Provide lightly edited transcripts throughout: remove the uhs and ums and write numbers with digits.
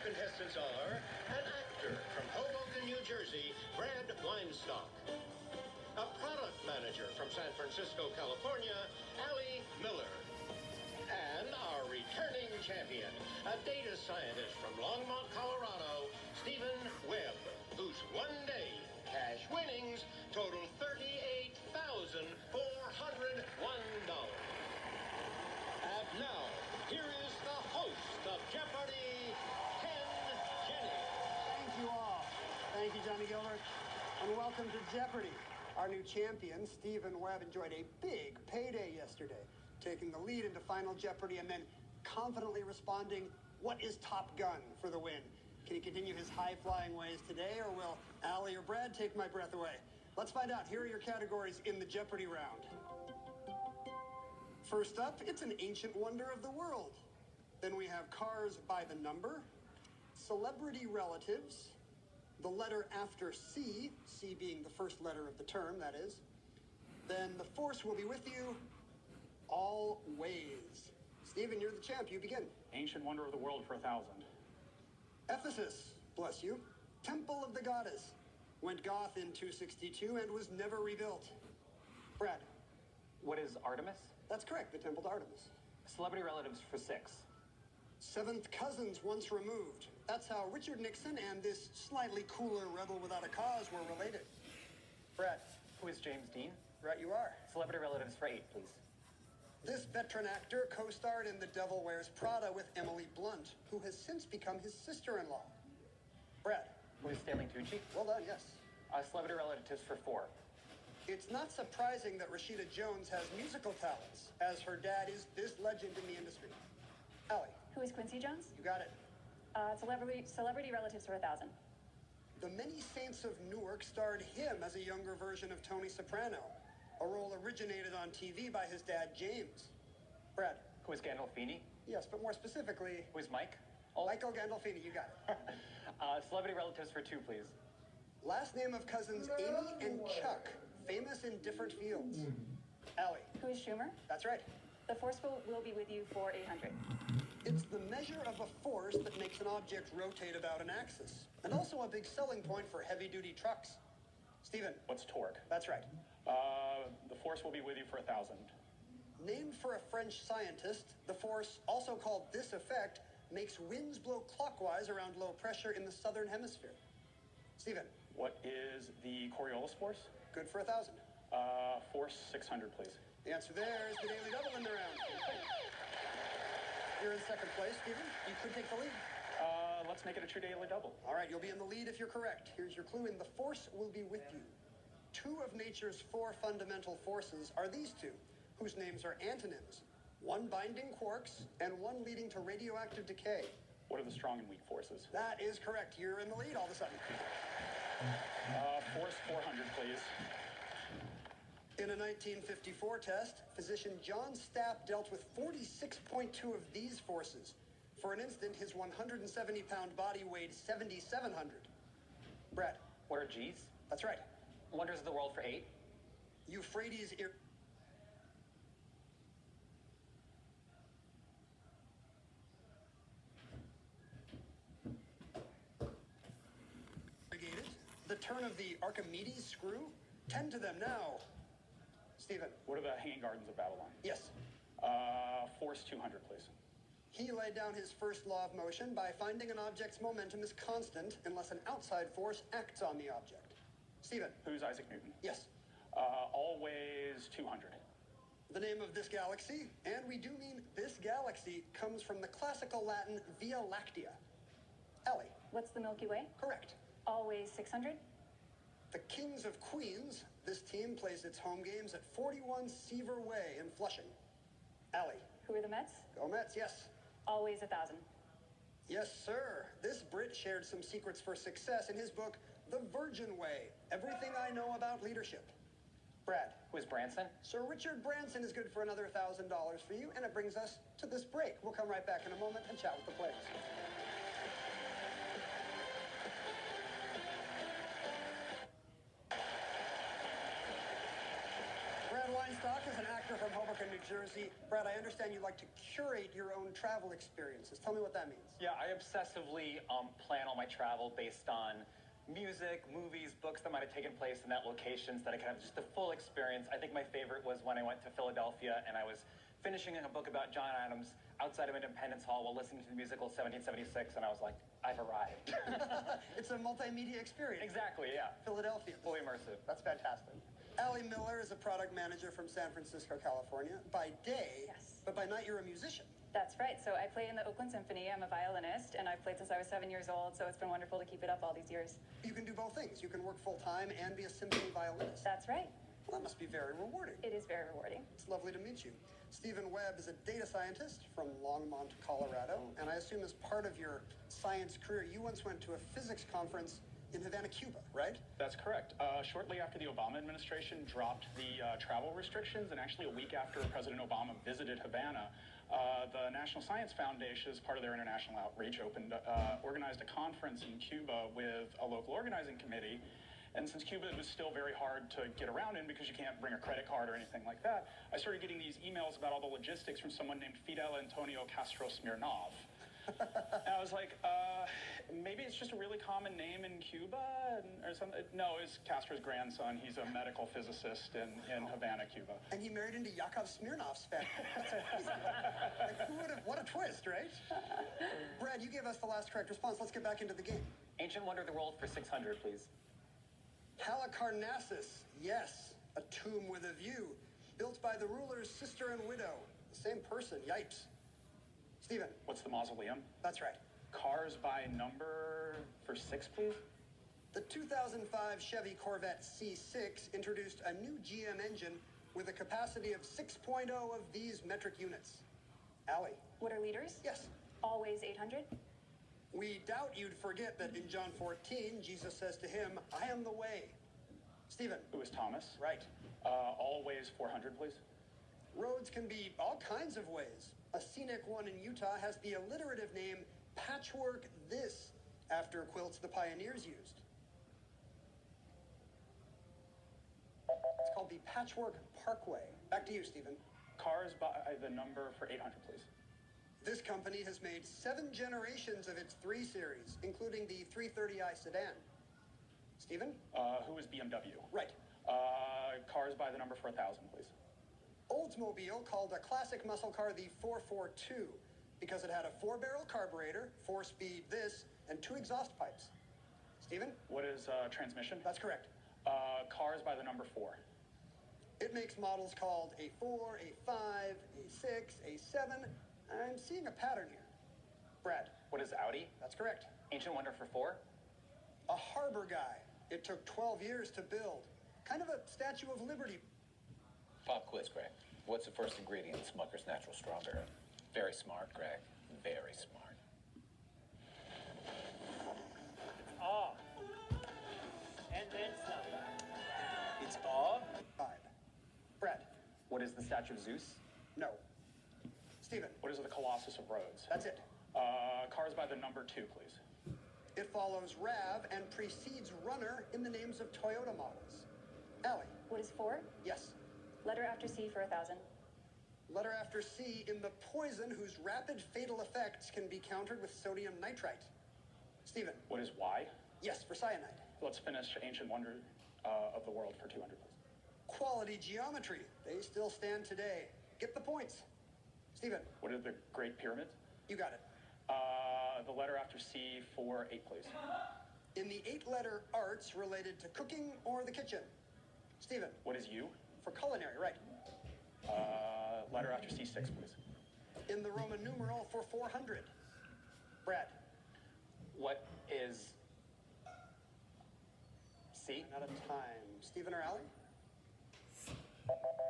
contestants are an actor from Hoboken, New Jersey, Brad Weinstock. A product manager from San Francisco, California, Allie Miller. And our returning champion, a data scientist from Longmont, Colorado, Stephen Webb, whose one-day cash winnings total $38,401. And now, here is the host of Jeopardy, Ken Jennings. Thank you all. Thank you, Johnny Gilbert. And welcome to Jeopardy. Our new champion, Stephen Webb, enjoyed a big payday yesterday, taking the lead into Final Jeopardy and then confidently responding, "What is Top Gun?" for the win. Can he continue his high-flying ways today, or will Allie or Brad take my breath away? Let's find out. Here are your categories in the Jeopardy round. First up, it's an ancient wonder of the world. Then we have cars by the number, celebrity relatives, the letter after C, C being the first letter of the term, that is. Then the force will be with you always. Stephen, you're the champ. You begin. Ancient wonder of the world for 1,000. Ephesus, bless you. Temple of the goddess. Went goth in 262 and was never rebuilt. Brad. What is Artemis? That's correct, the Temple to Artemis. Celebrity relatives for 6. Seventh cousins once removed. That's how Richard Nixon and this slightly cooler rebel without a cause were related. Brad. Who is James Dean? Right you are. Celebrity relatives for 8, please. This veteran actor co-starred in The Devil Wears Prada with Emily Blunt, who has since become his sister-in-law. Brad. Who is Stanley Tucci? Well done, yes. Celebrity relatives for 4. It's not surprising that Rashida Jones has musical talents, as her dad is this legend in the industry. Allie. Who is Quincy Jones? You got it. Celebrity relatives for 1,000. The Many Saints of Newark starred him as a younger version of Tony Soprano, a role originated on TV by his dad, James. Brad. Who is Gandolfini? Yes, but more specifically... Who is Mike? Michael Gandolfini, you got it. Celebrity relatives for 2, please. Last name of cousins Amy and Chuck, famous in different fields. Allie. Who is Schumer? That's right. The force will be with you for 800. It's the measure of a force that makes an object rotate about an axis, and also a big selling point for heavy-duty trucks. Stephen. What's torque? That's right. The force will be with you for 1,000. Named for a French scientist, the force, also called this effect, makes winds blow clockwise around low pressure in the southern hemisphere. Stephen. What is the Coriolis force? Good for 1,000. Force 600, please. The answer there is the daily double in the round. You're in second place, Stephen. You could take the lead. Let's make it a true daily double. All right, you'll be in the lead if you're correct. Here's your clue, and the force will be with you. 2 of nature's 4 fundamental forces are these 2, whose names are antonyms. 1 binding quarks, and 1 leading to radioactive decay. What are the strong and weak forces? That is correct. You're in the lead all of a sudden. Force 400, please. In a 1954 test, physician John Stapp dealt with 46.2 of these forces. For an instant, his 170-pound body weighed 7,700. Brad. What are G's? That's right. Wonders of the world for 8. Euphrates irrigated. The turn of the Archimedes screw. 10 to them now. Stephen. What are the Hanging Gardens of Babylon? Yes. Force 200, please. He laid down his first law of motion by finding an object's momentum is constant unless an outside force acts on the object. Stephen. Who's Isaac Newton? Yes. Always 200. The name of this galaxy, and we do mean this galaxy, comes from the classical Latin Via Lactea. Ellie. What's the Milky Way? Correct. Always 600. The Kings of Queens. This team plays its home games at 41 Seaver Way in Flushing. Allie. Who are the Mets? Go Mets, yes. Always 1,000. Yes, sir. This Brit shared some secrets for success in his book, The Virgin Way, Everything I Know About Leadership. Brad. Who is Branson? Sir Richard Branson is good for another $1,000 for you, and it brings us to this break. We'll come right back in a moment and chat with the players. Brad Weinstock, Chuck is an actor from Hoboken, New Jersey. Brad, I understand you like to curate your own travel experiences. Tell me what that means. Yeah, I obsessively plan all my travel based on music, movies, books that might have taken place in that location so that I could have just the full experience. I think my favorite was when I went to Philadelphia and I was finishing a book about John Adams outside of Independence Hall while listening to the musical 1776, and I was like, I've arrived. It's a multimedia experience. Exactly, yeah. Philadelphia. Fully immersive. That's fantastic. Allie Miller is a product manager from San Francisco, California. By day, Yes. but by night you're a musician. That's right. So I play in the Oakland Symphony. I'm a violinist, and I've played since I was 7 years old, so it's been wonderful to keep it up all these years. You can do both things. You can work full-time and be a symphony violinist. That's right. Well, that must be very rewarding. It is very rewarding. It's lovely to meet you. Stephen Webb is a data scientist from Longmont, Colorado, and I assume as part of your science career, you once went to a physics conference in Havana, Cuba, right? That's correct. Shortly after the Obama administration dropped the travel restrictions, and actually a week after President Obama visited Havana, the National Science Foundation, as part of their international outreach, organized a conference in Cuba with a local organizing committee. And since Cuba was still very hard to get around in because you can't bring a credit card or anything like that, I started getting these emails about all the logistics from someone named Fidel Antonio Castro Smirnov. And I was like, maybe it's just a really common name in Cuba or something. No, it's Castro's grandson. He's a medical physicist in Havana, Cuba. And he married into Yakov Smirnov's family. That's amazing. Like, who would have, what a twist, right? Brad, you gave us the last correct response. Let's get back into the game. Ancient wonder of the world for 600, please. Halicarnassus, yes, a tomb with a view, built by the ruler's sister and widow. The same person, yipes. Stephen. What's the mausoleum? That's right. Cars by number for 6, please. The 2005 Chevy Corvette C6 introduced a new GM engine with a capacity of 6.0 of these metric units. Allie. What are liters? Yes. Always 800. We doubt you'd forget that in John 14, Jesus says to him, I am the way. Stephen. Who is Thomas? Right. Always 400, please. Roads can be all kinds of ways. A scenic one in Utah has the alliterative name Patchwork This, after quilts the pioneers used. It's called the Patchwork Parkway. Back to you, Stephen. Cars by the number for 800, please. This company has made 7 generations of its 3 Series, including the 330i sedan. Stephen? Who is BMW? Right. Cars by the number for 1,000, please. Oldsmobile called a classic muscle car the 442 because it had a 4-barrel carburetor, 4-speed this, and 2 exhaust pipes. Stephen? What is transmission? That's correct. Cars by the number 4. It makes models called A4, A5, A6, A7. I'm seeing a pattern here. Brad? What is Audi? That's correct. Ancient wonder for 4. A harbor guy. It took 12 years to build. Kind of a Statue of Liberty. Pop quiz, Greg. What's the first ingredient in Smucker's Natural Strawberry? Very smart, Greg. Very smart. Ah. And then some. It's all? 5. Brad? What is the statue of Zeus? No. Stephen? What is the Colossus of Rhodes? That's it. Cars by the number 2, please. It follows Rav and precedes Runner in the names of Toyota models. Allie? What is 4? Yes. Letter after C for 1,000. Letter after C in the poison whose rapid fatal effects can be countered with sodium nitrite. Stephen? What is Y? Yes, for cyanide. Let's finish Ancient wonder of the world for 200, please. Quality geometry. They still stand today. Get the points. Stephen? What are the Great Pyramids? You got it. The letter after C for 8, please. In the 8-letter arts related to cooking or the kitchen. Stephen? What is U? For culinary, right. Letter after C6, please. In the Roman numeral for 400. Brad? What is C? Out of time. Stephen or Allie?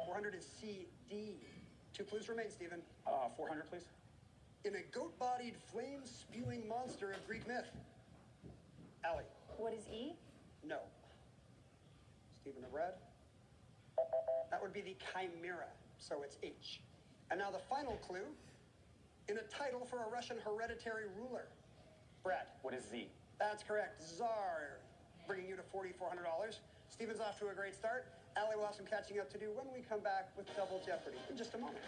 400 is CD. 2 clues remain, Stephen. 400, please. In a goat-bodied, flame-spewing monster of Greek myth. Allie? What is E? No. Stephen or Brad? That would be the Chimera, so it's H. And now the final clue, in a title for a Russian hereditary ruler. Brad? What is Z? That's correct. Tsar, bringing you to $4,400. Stephen's off to a great start. Allie will have some catching up to do when we come back with Double Jeopardy in just a moment.